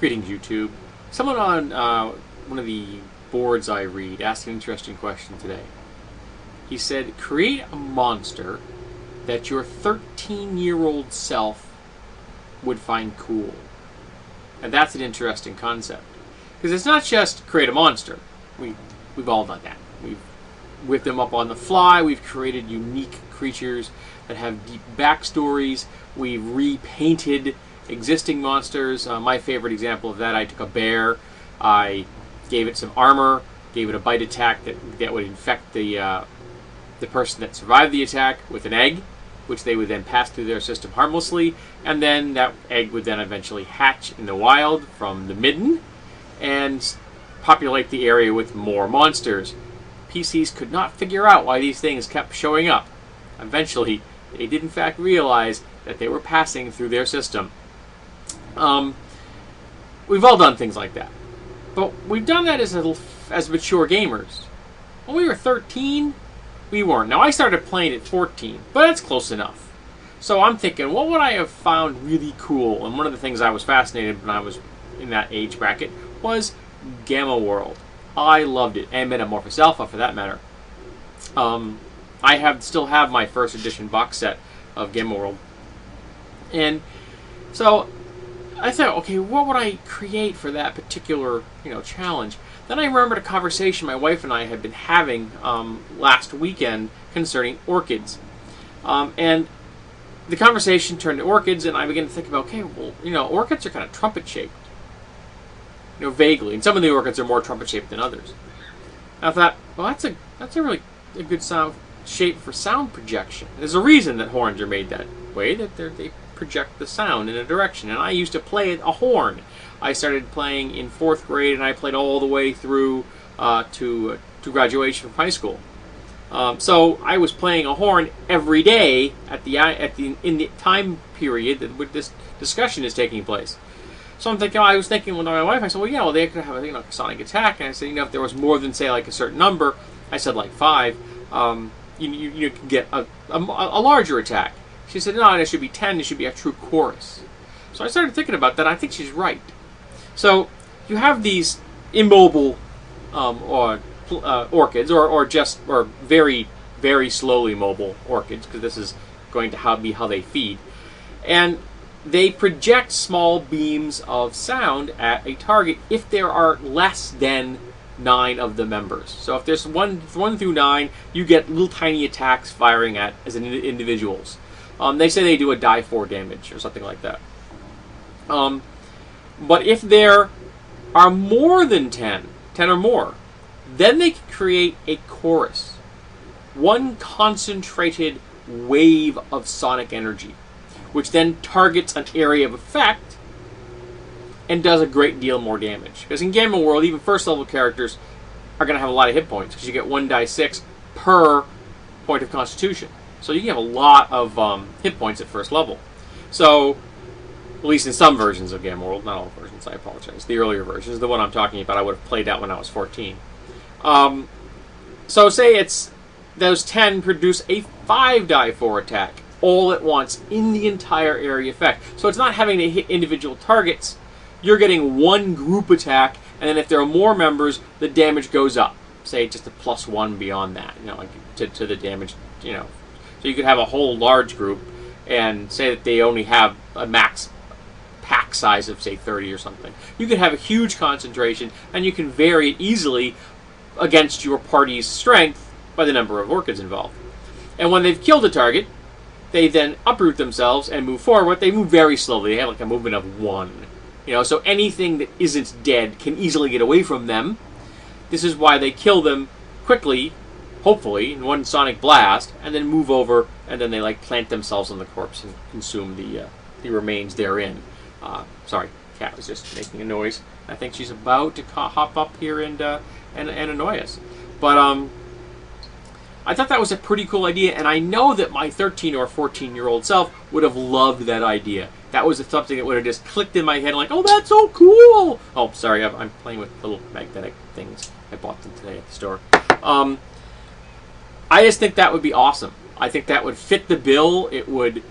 Greetings, YouTube. Someone on one of the boards I read asked an interesting question today. He said, create a monster that your 13-year-old self would find cool. And that's an interesting concept. Because it's not just create a monster. We've all done that. We've whipped them up on the fly. We've created unique creatures that have deep backstories. We've repainted existing monsters. My favorite example of that, I took a bear, I gave it some armor, gave it a bite attack that would infect the person that survived the attack with an egg, which they would then pass through their system harmlessly, and then that egg would then eventually hatch in the wild from the midden and populate the area with more monsters. PCs could not figure out why these things kept showing up. Eventually, they did in fact realize that they were passing through their system. We've all done things like that. But we've done that as mature gamers. When we were 13, we weren't. Now, I started playing at 14, but that's close enough. So I'm thinking, what would I have found really cool? And one of the things I was fascinated when I was in that age bracket was Gamma World. I loved it, and Metamorphosis Alpha for that matter. I still have my first edition box set of Gamma World. And so I thought, okay, what would I create for that particular, challenge? Then I remembered a conversation my wife and I had been having last weekend concerning orchids. And the conversation turned to orchids, and I began to think about, okay, well, orchids are kind of trumpet-shaped. Vaguely. And some of the orchids are more trumpet-shaped than others. And I thought, well, that's a really good shape for sound projection. There's a reason that horns are made that way, that they project the sound in a direction. And I used to play a horn. I started playing in 4th grade, and I played all the way through to graduation from high school. So I was playing a horn every day in the time period that this discussion is taking place. So I was thinking with my wife, I said, well, they could have a sonic attack. And I said, if there was more than, say, like a certain number, I said like 5, you can get a larger attack. She said, no, it should be 10, it should be a true chorus. So I started thinking about that, and I think she's right. So you have these immobile orchids, or very, very slowly mobile orchids, because this is going to be how they feed. And they project small beams of sound at a target if there are less than 9 of the members. So if there's 1 through 9, you get little tiny attacks firing at as individuals. They say they do a die 4 damage or something like that. But if there are more than 10 or more, then they can create a chorus. One concentrated wave of sonic energy, which then targets an area of effect and does a great deal more damage. Because in Gamma World, even first level characters are going to have a lot of hit points, because you get 1 die 6 per point of constitution. So you can have a lot of hit points at first level. So, at least in some versions of Gamma World, not all versions, I apologize. The earlier versions, the one I'm talking about, I would have played out when I was 14. So say those 10 produce a 5 die 4 attack all at once in the entire area effect. So it's not having to hit individual targets. You're getting one group attack, and then if there are more members, the damage goes up. Say just a +1 beyond that, to the damage, So you could have a whole large group, and say that they only have a max pack size of, say, 30 or something. You could have a huge concentration, and you can vary it easily against your party's strength by the number of orchids involved. And when they've killed a target, they then uproot themselves and move forward. They move very slowly. They have like a movement of 1. So anything that isn't dead can easily get away from them. This is why they kill them quickly, hopefully, in 1 sonic blast, and then move over, and then they plant themselves on the corpse and consume the remains therein. Sorry, cat was just making a noise. I think she's about to hop up here and annoy us. But I thought that was a pretty cool idea, and I know that my 13 or 14-year-old self would have loved that idea. That was something that would have just clicked in my head, like, oh, that's so cool! Oh, sorry, I'm playing with little magnetic things. I bought them today at the store. I just think that would be awesome. I think that would fit the bill. It would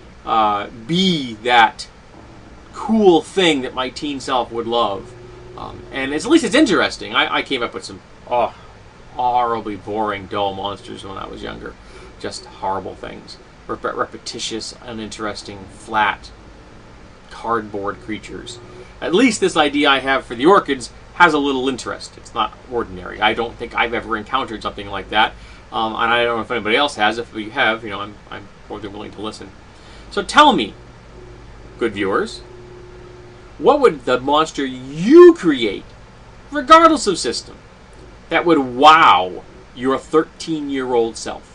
be that cool thing that my teen self would love. And at least it's interesting. I came up with some horribly boring, dull monsters when I was younger. Just horrible things. Repetitious, uninteresting, flat, cardboard creatures. At least this idea I have for the orchids has a little interest. It's not ordinary. I don't think I've ever encountered something like that. And I don't know if anybody else has. If you have, I'm more than willing to listen. So tell me, good viewers, what would the monster you create, regardless of system, that would wow your 13-year-old self?